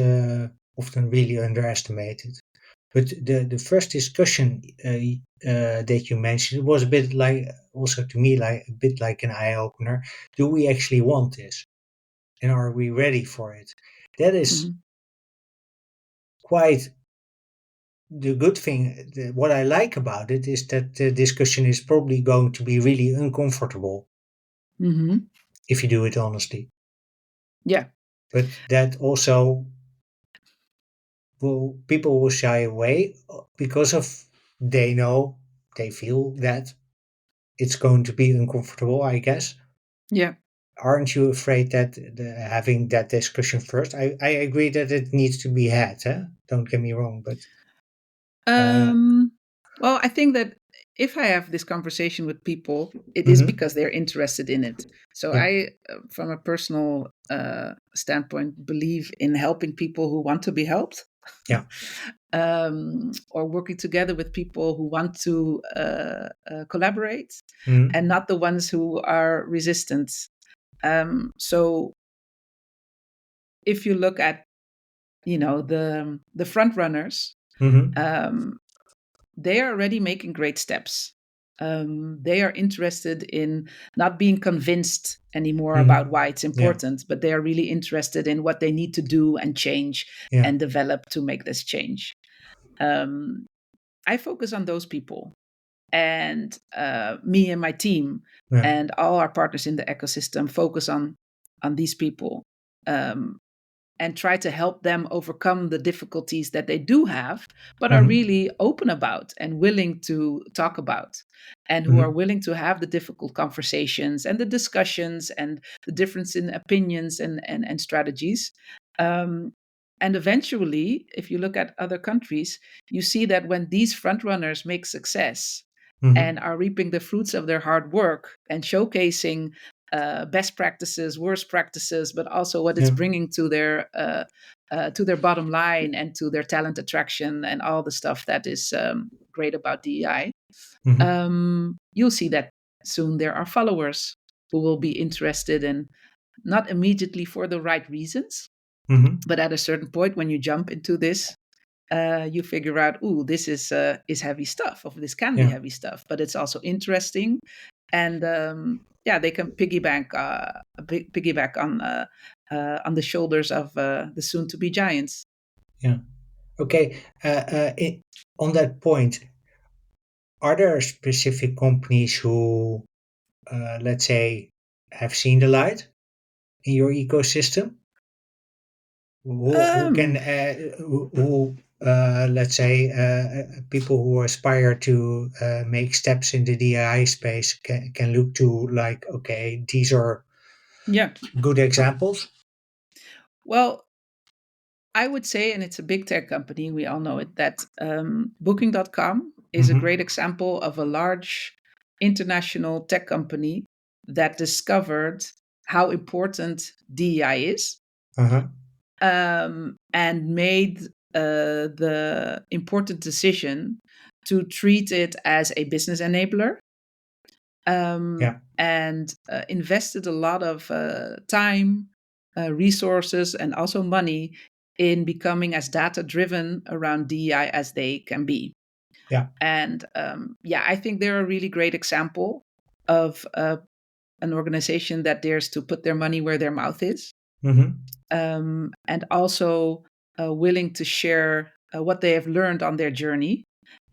B: often really underestimated. But the first discussion that you mentioned was a bit like, also to me, like a bit like an eye opener. Do we actually want this, and are we ready for it? That is
A: Hmm.
B: quite the good thing. What I like about it is that the discussion is probably going to be really uncomfortable
A: Hmm.
B: if you do it honestly.
A: Yeah.
B: But that also will people will shy away because of they know they feel that it's going to be uncomfortable, I guess.
A: Yeah.
B: Aren't you afraid that having that discussion first? I agree that it needs to be had. Don't get me wrong, but uh,
A: Um, well, I think that if I have this conversation with people, it is
B: mhm,
A: because they're interested in it. So
B: yeah,
A: I, from a personal standpoint, believe in helping people who want to be helped,
B: yeah,
A: or working together with people who want to collaborate,
B: mhm,
A: and not the ones who are resistant. So if you look at, the front runners,
B: mhm,
A: um, they are already making great steps. They are interested in not being convinced anymore about
B: mhm,
A: why it's
B: yeah,
A: important, but they are really interested in what they need to do and change
B: yeah,
A: and develop to make this change. Um, I focus on those people, and me and my team
B: yeah,
A: and all our partners in the ecosystem focus on these people. Um, and try to help them overcome the difficulties that they do have, but are
B: mhm,
A: really open about and willing to talk about, and who are
B: mhm,
A: willing to have the difficult conversations and the discussions and the difference in opinions and strategies. Um, and eventually, if you look at other countries, you see that when these front runners make success and
B: mhm,
A: are reaping the fruits of their hard work and showcasing best practices, worst practices, but also what it's
B: yeah,
A: bringing to their bottom line and to their talent attraction and all the stuff that is great about DEI.
B: mhm,
A: You'll see that soon there are followers who will be interested in, not immediately for the right reasons,
B: mhm,
A: but at a certain point when you jump into this, you figure out, ooh, this is heavy stuff, or this can be
B: yeah,
A: heavy stuff, but it's also interesting, and yeah, they can piggyback on the shoulders of the soon-to-be giants.
B: yeah. Okay. On that point, are there specific companies who, let's say, have seen the light in your ecosystem? Who can,
A: Um,
B: let's say, people who aspire to make steps in the DI space can look to, like, okay, these are
A: yeah.
B: good examples.
A: Well, I would say, and it's a big tech company, we all know it, that Booking.com is a
B: Mm-hmm.
A: great example of a large international tech company that discovered how important DEI is,
B: Uh-huh.
A: and made the important decision to treat it as a business enabler,
B: Yeah.
A: and invested a lot of time, resources, and also money in becoming as data driven around DEI as they can be.
B: Yeah.
A: And yeah, I think they're a really great example of an organization that dares to put their money where their mouth is,
B: Mm-hmm.
A: and also willing to share what they have learned on their journey,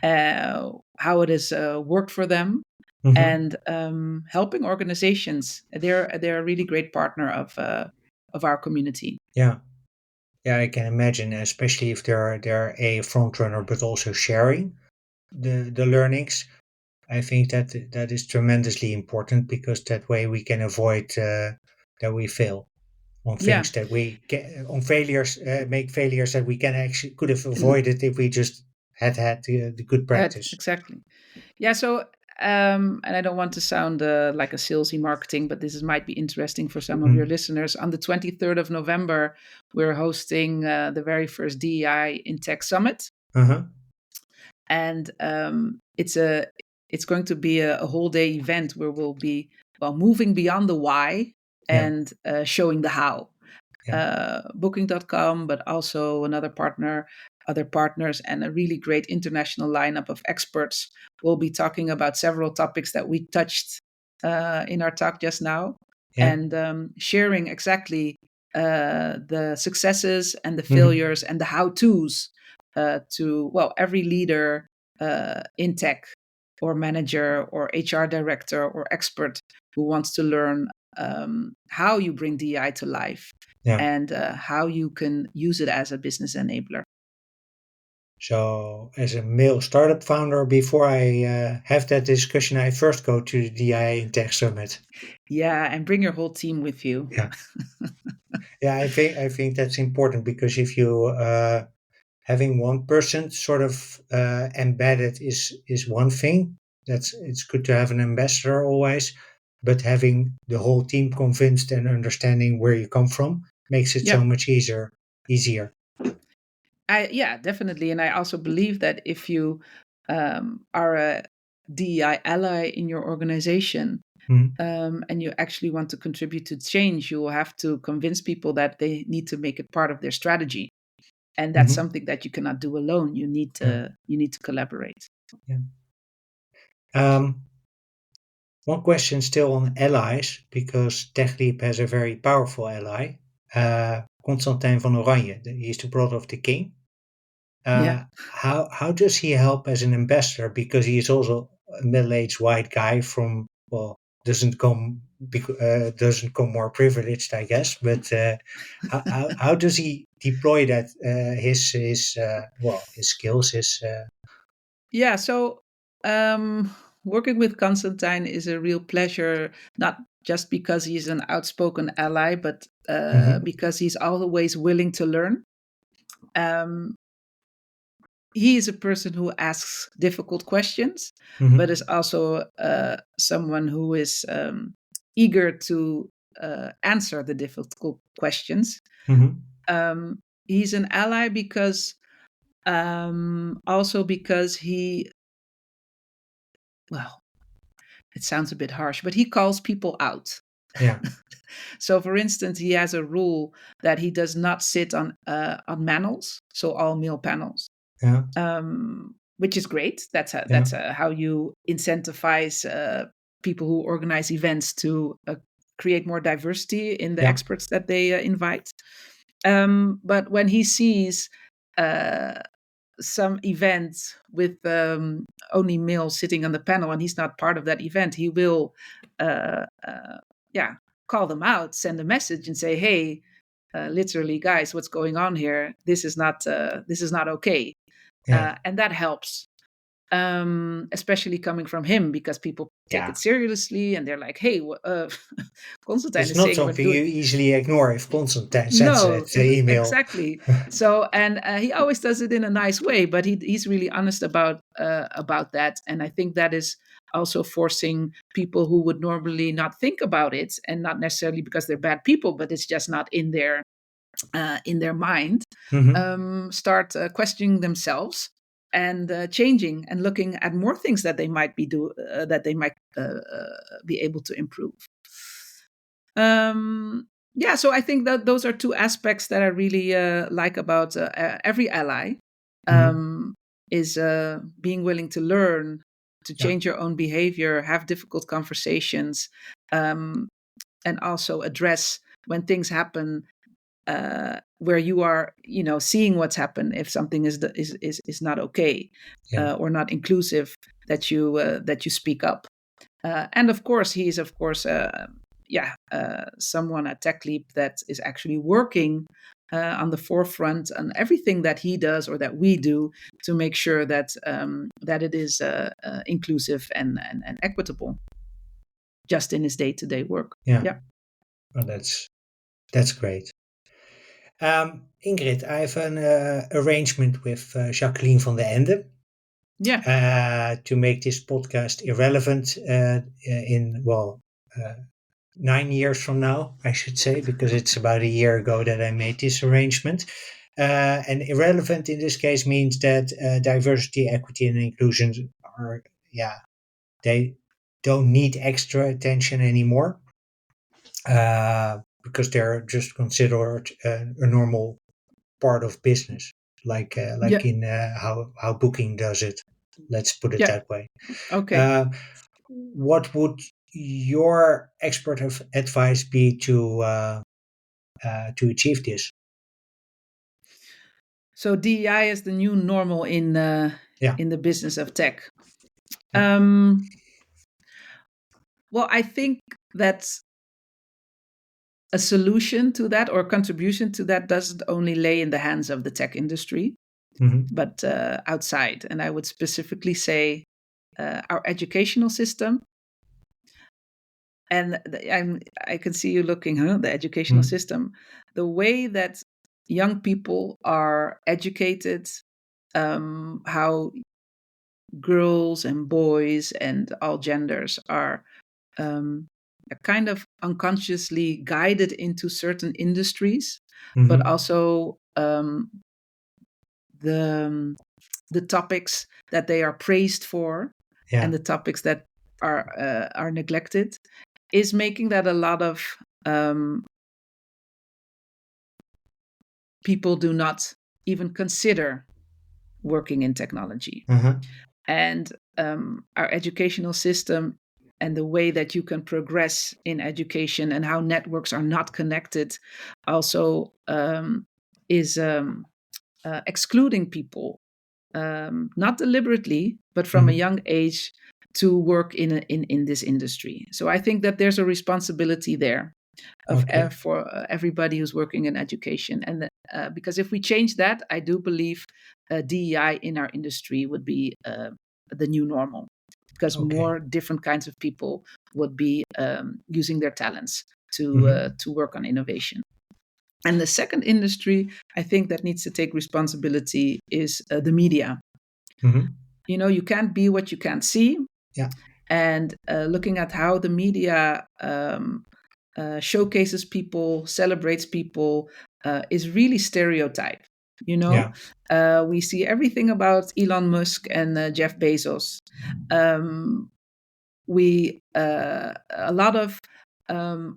A: how it has worked for them,
B: Hmm.
A: and helping organizations. They're a really great partner of our community.
B: Yeah. Yeah, I can imagine, especially if they're a front runner, but also sharing the learnings. I think that that is tremendously important because that way we can avoid that we fail on
A: Yeah,
B: things that we on failures, make failures that we can actually could have avoided if we just had the good practice.
A: exactly. Yeah, so and I don't want to sound like a salesy marketing, but this might be interesting for some of your
B: Mm.
A: listeners. On the 23rd of November, we're hosting the very first DEI in Tech Summit,
B: Uh-huh.
A: and it's going to be a whole day event where we'll be, well, moving beyond the why
B: Yeah.
A: and showing the how.
B: Yeah.
A: Booking.com, but also other partners, and a really great international lineup of experts will be talking about several topics that we touched in our talk just now,
B: Yeah.
A: and sharing exactly the successes and the
B: Hmm.
A: failures and the how to's to, well, every leader in tech or manager or HR director or expert who wants to learn how you bring DI to life
B: Yeah.
A: and how you can use it as a business enabler.
B: So, as a male startup founder, before I have that discussion, I first go to the DIA in Tech Summit.
A: Yeah, and bring your whole team with you.
B: Yeah, yeah. I think that's important because if you having one person sort of embedded is one thing. That's it's good to have an ambassador always, but having the whole team convinced and understanding where you come from makes it so
A: Yep.
B: much easier. Easier.
A: Yeah, definitely. And I also believe that if you are a DEI ally in your organization,
B: Mhm.
A: and you actually want to contribute to change, you will have to convince people that they need to make it part of their strategy. And that's
B: Mhm.
A: something that you cannot do alone.
B: Yeah.
A: You need to collaborate.
B: Yeah. Um, One question still on allies, because TechLeap has a very powerful ally, Constantijn van Oranje. He's the brother of the king.
A: Yeah.
B: How does he help as an ambassador? Because he is also a middle-aged white guy from, well, doesn't come more privileged, I guess. But how does he deploy that his skills, his
A: Yeah, so working with Constantine is a real pleasure, not just because he's an outspoken ally, but
B: Mhm.
A: because he's always willing to learn. Um, he is a person who asks difficult questions, but
B: Mhm.
A: is also someone who is eager to answer the difficult questions.
B: Mhm.
A: He's an ally because also because he, well, it sounds a bit harsh, but he calls people out.
B: Yeah.
A: So, for instance, he has a rule that he does not sit on panels, so all male panels,
B: Yeah.
A: which is great.
B: Yeah.
A: How you incentivize people who organize events to create more diversity in the
B: Yeah.
A: experts that they invite. But when he sees uh, some event with only males sitting on the panel and he's not part of that event, he will, yeah, call them out, send a message, and say, "Hey, literally, guys, what's going on here? This is not okay,"
B: Yeah.
A: and that helps. Especially coming from him, because people take
B: Yeah.
A: it seriously and they're like, "Hey, Constantine
B: It's
A: is
B: not
A: saying we're
B: something you
A: doing."
B: easily ignore if Constantine sends
A: No,
B: it email.
A: exactly. So, and he always does it in a nice way, but he's really honest about that, and I think that is also forcing people who would normally not think about it, and not necessarily because they're bad people, but it's just not in their mind,
B: Hmm.
A: start questioning themselves and changing and looking at more things that they might that they might be able to improve. Yeah, so I think that those are two aspects that I really like about every ally,
B: Hmm.
A: um, is being willing to learn, to
B: Yeah.
A: change your own behavior, have difficult conversations, um, and also address when things happen where you are, seeing what's happened. If something is not okay
B: Yeah.
A: or not inclusive, that you speak up. And of course, he's of course, someone at TechLeap that is actually working on the forefront on everything that he does or that we do to make sure that that it is inclusive and equitable, just in his day-to-day work.
B: Yeah,
A: Yeah,
B: well, that's great. Ingrid, I have an arrangement with Jacqueline van der Ende
A: yeah,
B: to make this podcast irrelevant in, well, uh, 9 years from now, I should say, because it's about a year ago that I made this arrangement. And irrelevant in this case means that diversity, equity, and inclusion are, yeah, they don't need extra attention anymore because they're just considered a normal part of business, like
A: yeah,
B: in how booking does it. Let's put it
A: yeah.
B: that way.
A: Okay.
B: Uh, what would your expert of advice be to achieve this?
A: So DEI is the new normal
B: Yeah.
A: in the business of tech.
B: Yeah.
A: Um, well, I think that a solution to that or contribution to that doesn't only lay in the hands of the tech industry,
B: Hmm.
A: but outside. And I would specifically say our educational system. And I can see you looking, huh? The educational
B: Hmm.
A: system, the way that young people are educated, how girls and boys and all genders are um, kind of unconsciously guided into certain industries, but
B: Hmm.
A: also the the topics that they are praised for and
B: Yeah.
A: the topics that are neglected is making that a lot of um, people do not even consider working in technology.
B: Uh-huh.
A: And our educational system and the way that you can progress in education and how networks are not connected also is excluding people, not deliberately, but from a
B: Hmm.
A: young age to work in this industry. So I think that there's a responsibility there of
B: Okay.
A: for everybody who's working in education, and because if we change that, I do believe DEI in our industry would be the new normal, because
B: Okay.
A: more different kinds of people would be using their talents
B: Hmm.
A: to work on innovation. And the second industry I think that needs to take responsibility is the media.
B: Hmm.
A: You know, you can't be what you can't see,
B: Yeah.
A: and looking at how the media showcases people, celebrates people, is really stereotype. You know,
B: Yeah.
A: we see everything about Elon Musk and Jeff Bezos. Um, we A lot of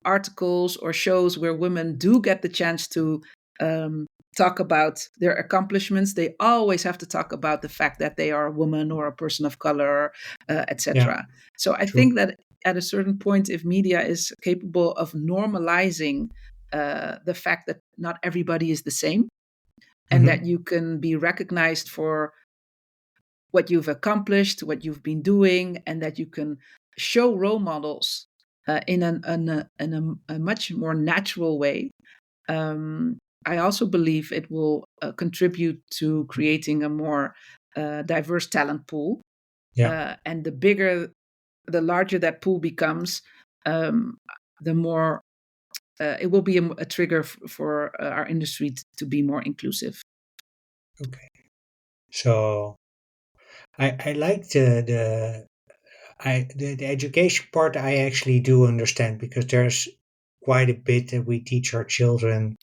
A: articles or shows where women do get the chance to um, talk about their accomplishments. They always have to talk about the fact that they are a woman or a person of color,
B: Yeah.
A: etc. So I
B: True.
A: think that at a certain point, if media is capable of normalizing the fact that not everybody is the same, and that
B: Hmm.
A: you can be recognized for what you've accomplished, what you've been doing, and that you can show role models in a much more natural way. Um, I also believe it will contribute to creating a more diverse talent pool.
B: Yeah.
A: And the larger that pool becomes, um, the more it will be a trigger for our industry to be more inclusive.
B: Okay. So I like the education part. I actually do understand because there's quite a bit that we teach our children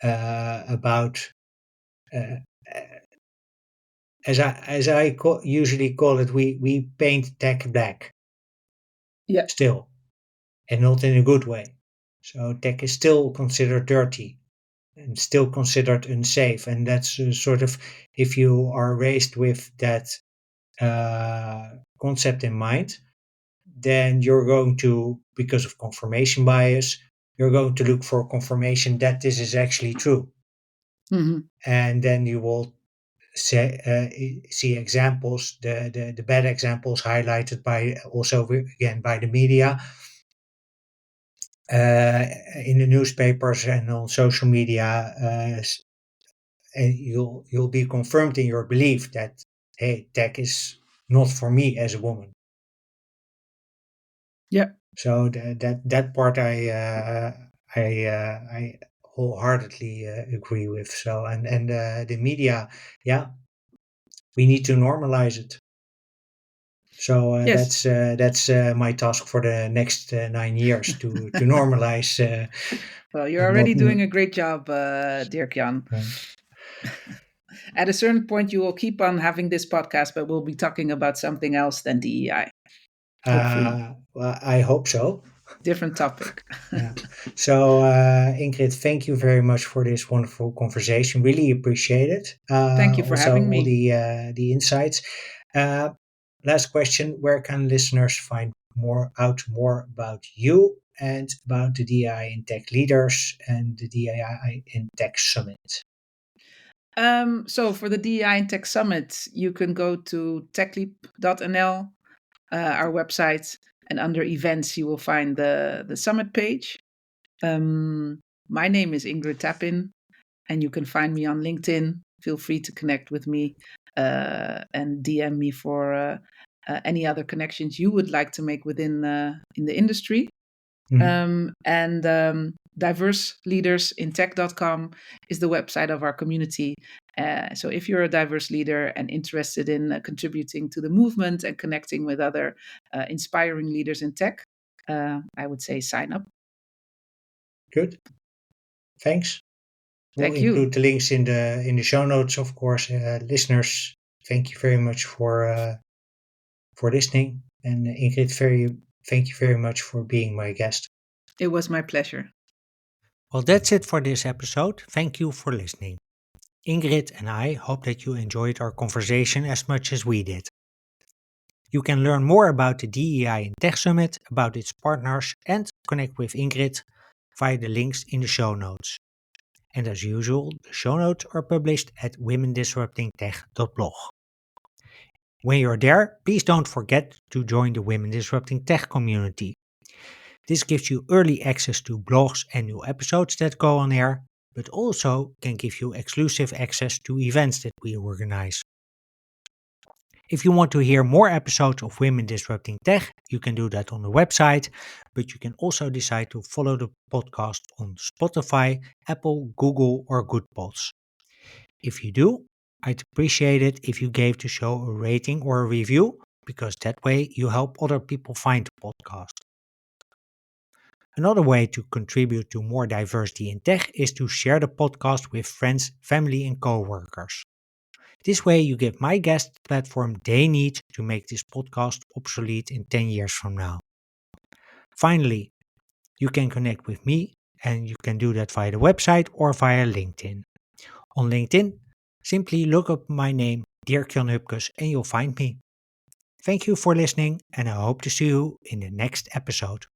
B: about uh, as I usually call it, we paint tech black
A: Yeah.
B: still, and not in a good way. So tech is still considered dirty and still considered unsafe, and that's sort of, if you are raised with that concept in mind, then you're going to, because of confirmation bias, you're going to look for confirmation that this is actually true,
A: Hmm.
B: and then you will see examples, the bad examples highlighted by also again by the media, in the newspapers and on social media, and you'll be confirmed in your belief that, hey, tech is not for me as a woman.
A: Yeah.
B: So that part I wholeheartedly agree with. So and the media, yeah, we need to normalize it. So
A: Yes.
B: that's my task for the next 9 years to normalize.
A: Well, you're
B: Not
A: already doing a great job, Dirk-Jan. At a certain point, you will keep on having this podcast, but we'll be talking about something else than DEI. Hopefully,
B: well, I hope so.
A: different topic.
B: Yeah. So, Ingrid, thank you very much for this wonderful conversation. Really appreciate it.
A: Thank you for
B: Also,
A: having
B: all
A: me.
B: the insights. Uh, Last question: where can listeners find more about you and about the DI in Tech Leaders and the DI in Tech Summit?
A: So for the DEI and Tech Summit, you can go to techleap.nl, our website, and under events, you will find the summit page. My name is Ingrid Tappin, and you can find me on LinkedIn. Feel free to connect with me and DM me for any other connections you would like to make within in the industry.
B: Mhm.
A: Diverse leaders in tech.com is the website of our community. So if you're a diverse leader and interested in contributing to the movement and connecting with other inspiring leaders in tech, I would say sign up.
B: Good. Thanks. We'll
A: Thank you.
B: include the links in the show notes, of course. Listeners, thank you very much for listening, and Ingrid, thank you very much for being my guest.
A: It was my pleasure.
C: Well, that's it for this episode. Thank you for listening. Ingrid and I hope that you enjoyed our conversation as much as we did. You can learn more about the DEI and Tech Summit, about its partners, and connect with Ingrid via the links in the show notes. And as usual, the show notes are published at womendisruptingtech.blog. When you're there, please don't forget to join the Women Disrupting Tech community. This gives you early access to blogs and new episodes that go on air, but also can give you exclusive access to events that we organize. If you want to hear more episodes of Women Disrupting Tech, you can do that on the website, but you can also decide to follow the podcast on Spotify, Apple, Google, or Goodpods. If you do, I'd appreciate it if you gave the show a rating or a review, because that way you help other people find the podcast. Another way to contribute to more diversity in tech is to share the podcast with friends, family, and coworkers. This way you give my guests the platform they need to make this podcast obsolete in 10 years from now. Finally, you can connect with me, and you can do that via the website or via LinkedIn. On LinkedIn, simply look up my name, Dirk-Jan Hupkes, and you'll find me. Thank you for listening, and I hope to see you in the next episode.